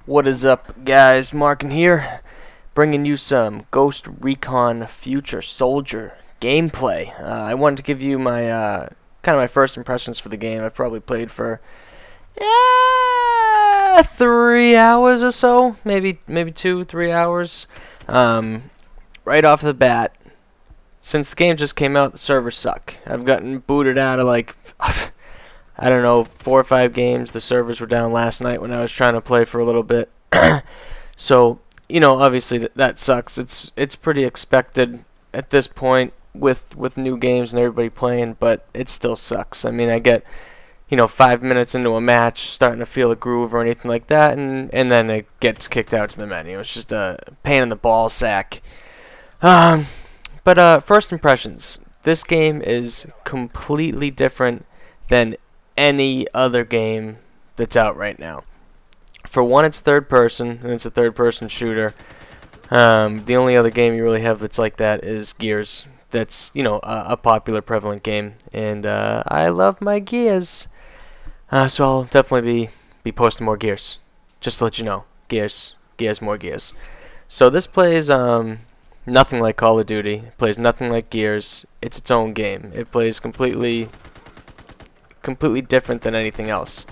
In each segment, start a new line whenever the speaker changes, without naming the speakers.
What is up, guys? Markin here, bringing you some Ghost Recon Future Soldier gameplay. I wanted to give you my kind of my first impressions for the game. I probably played for 3 hours or so, maybe 2-3 hours. Right off the bat, since the game just came out, the servers suck. I've gotten booted out of like I don't know, 4 or 5 games. The servers were down last night when I was trying to play for a little bit. So, you know, obviously that sucks. It's pretty expected at this point with new games and everybody playing, but it still sucks. I mean, I get, 5 minutes into a match, starting to feel a groove or anything like that, and then it gets kicked out to the menu. It's just a pain in the ball sack. But first impressions. This game is completely different than any other game that's out right now. For one, it's third person, and it's a third person shooter. The only other game you really have that's like that is Gears. That's, a popular prevalent game, and I love my Gears. So I'll definitely be posting more Gears. Just to let you know, Gears, more Gears. So this plays nothing like Call of Duty. It plays nothing like Gears. It's its own game. It plays completely different than anything else,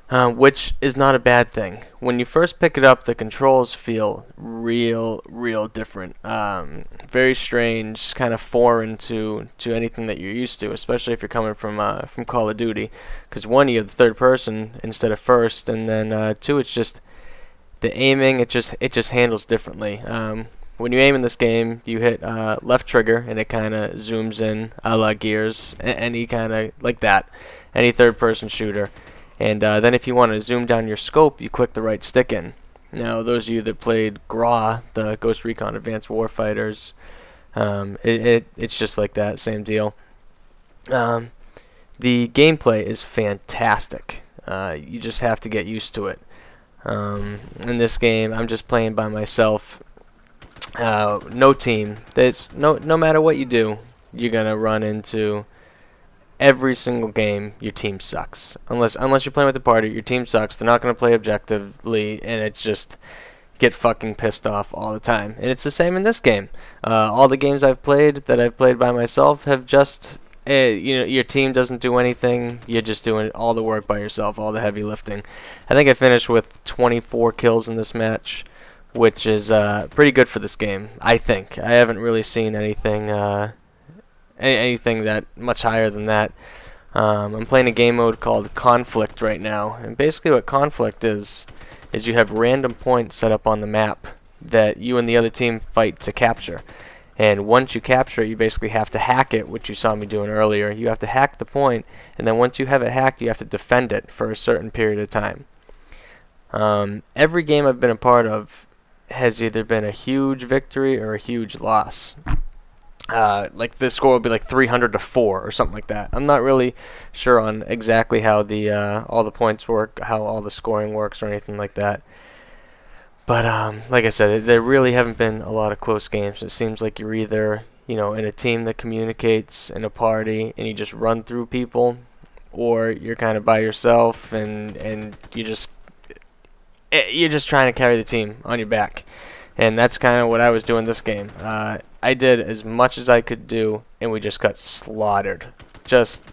which is not a bad thing. When you first pick it up, the controls feel real different, very strange, kind of foreign to anything that you're used to, especially if you're coming from Call of Duty, because one, you have the third person instead of first, and then two, it's just the aiming, it just handles differently. When you aim in this game, you hit left trigger, and it kind of zooms in, a la Gears, any kind of like that, any third-person shooter. And then if you want to zoom down your scope, you click the right stick in. Now, those of you that played GRFS, the Ghost Recon Advanced Warfighters, it's just like that, same deal. The gameplay is fantastic. You just have to get used to it. In this game, I'm just playing by myself. No team. No matter what you do, you're gonna run into every single game your team sucks. Unless you're playing with a party, your team sucks. They're not gonna play objectively, and it's just get fucking pissed off all the time. And it's the same in this game. All the games I've played by myself have just your team doesn't do anything. You're just doing all the work by yourself, all the heavy lifting. I think I finished with 24 kills in this match, which is pretty good for this game, I think. I haven't really seen anything anything that much higher than that. I'm playing a game mode called Conflict right now, and basically what Conflict is you have random points set up on the map that you and the other team fight to capture. And once you capture it, you basically have to hack it, which you saw me doing earlier. You have to hack the point, and then once you have it hacked, you have to defend it for a certain period of time. Every game I've been a part of has either been a huge victory or a huge loss. Like this score will be like 300-4 or something like that. I'm not really sure on exactly how the all the points work, how all the scoring works, or anything like that. But like I said, there really haven't been a lot of close games. It seems like you're either in a team that communicates in a party and you just run through people, or you're kind of by yourself and you're just trying to carry the team on your back. And that's kind of what I was doing this game. I did as much as I could do, and we just got slaughtered. Just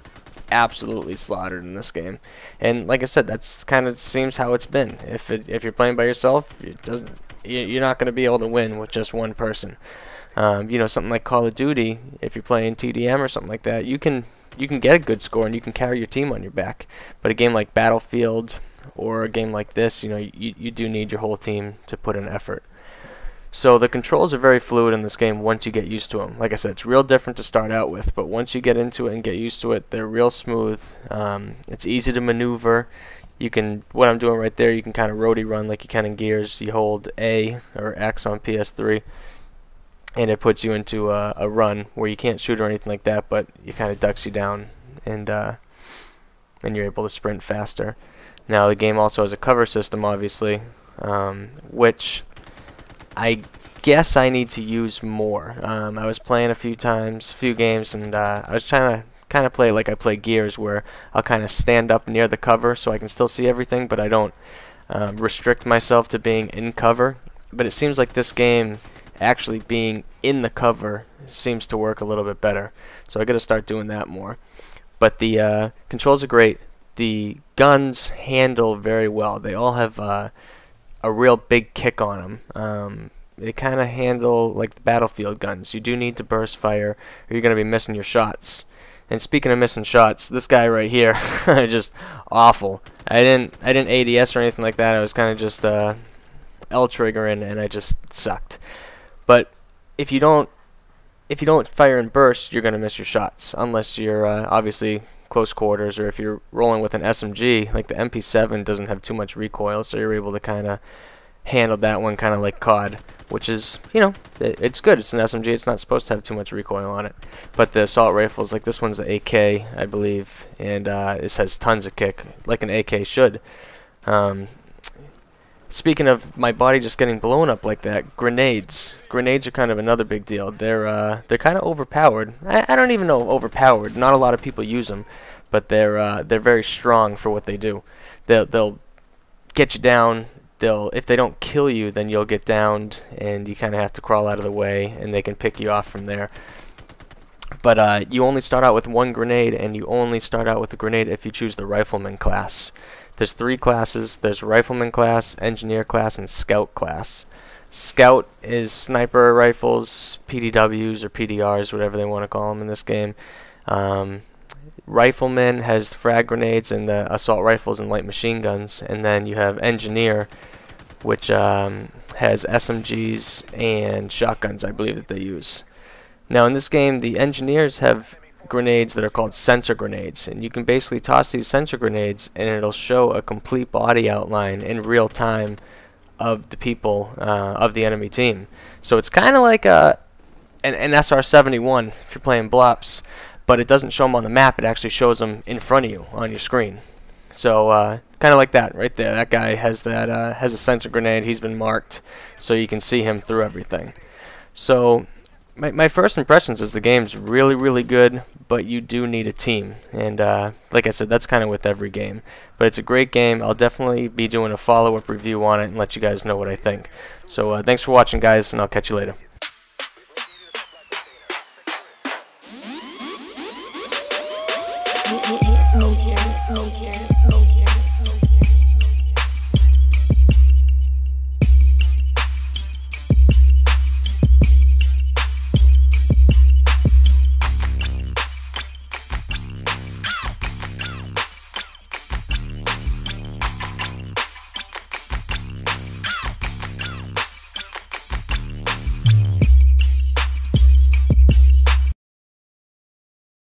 absolutely slaughtered in this game. And like I said, that's kind of seems how it's been. If you're playing by yourself, you're not going to be able to win with just one person. Something like Call of Duty, if you're playing TDM or something like that, you can get a good score and you can carry your team on your back. But a game like Battlefield or a game like this, you do need your whole team to put in effort. So the controls are very fluid in this game once you get used to them. Like I said, it's real different to start out with, but once you get into it and get used to it, they're real smooth. It's easy to maneuver. What I'm doing right there, you can kind of roadie run like you can in Gears. You hold A or X on PS3, and it puts you into a run where you can't shoot or anything like that, but it kind of ducks you down, and you're able to sprint faster. Now the game also has a cover system, obviously, which I guess I need to use more. I was playing a few games, and I was trying to kind of play like I play Gears, where I'll kind of stand up near the cover so I can still see everything, but I don't restrict myself to being in cover, but it seems like this game actually being in the cover seems to work a little bit better. So I got to start doing that more. But the controls are great. The guns handle very well. They all have a real big kick on them. They kind of handle like the battlefield guns. You do need to burst fire, or you're going to be missing your shots. And speaking of missing shots, this guy right here, just awful. I didn't ADS or anything like that. I was kind of just L triggering, and I just sucked. But if you don't fire and burst, you're going to miss your shots, unless you're obviously close quarters, or if you're rolling with an SMG. Like the MP7 doesn't have too much recoil, so you're able to kind of handle that one kind of like COD, which is, you know, it's good. It's an SMG. It's not supposed to have too much recoil on it. But the assault rifles, like this one's the AK, I believe, and it has tons of kick, like an AK should. Speaking of my body just getting blown up like that, grenades. Grenades are kind of another big deal. They're kind of overpowered. I don't even know overpowered. Not a lot of people use them, but they're very strong for what they do. They'll get you down. If they don't kill you, then you'll get downed, and you kind of have to crawl out of the way, and they can pick you off from there. But you only start out with one grenade, and you only start out with a grenade if you choose the rifleman class. There's 3 classes. There's rifleman class, engineer class, and scout class. Scout is sniper rifles, PDWs or PDRs, whatever they want to call them in this game. Rifleman has frag grenades and the assault rifles and light machine guns, and then you have engineer, which has SMGs and shotguns, I believe, that they use. Now in this game, the engineers have grenades that are called sensor grenades, and you can basically toss these sensor grenades and it'll show a complete body outline in real time of the people of the enemy team. So it's kind of like an SR-71 if you're playing Blops, but it doesn't show them on the map. It actually shows them in front of you on your screen. So kind of like that right there. That guy has that has a sensor grenade. He's been marked, so you can see him through everything. So my first impressions is the game's really, really good, but you do need a team. And like I said, that's kind of with every game. But it's a great game. I'll definitely be doing a follow-up review on it and let you guys know what I think. So thanks for watching, guys, and I'll catch you later.
Hitmakers.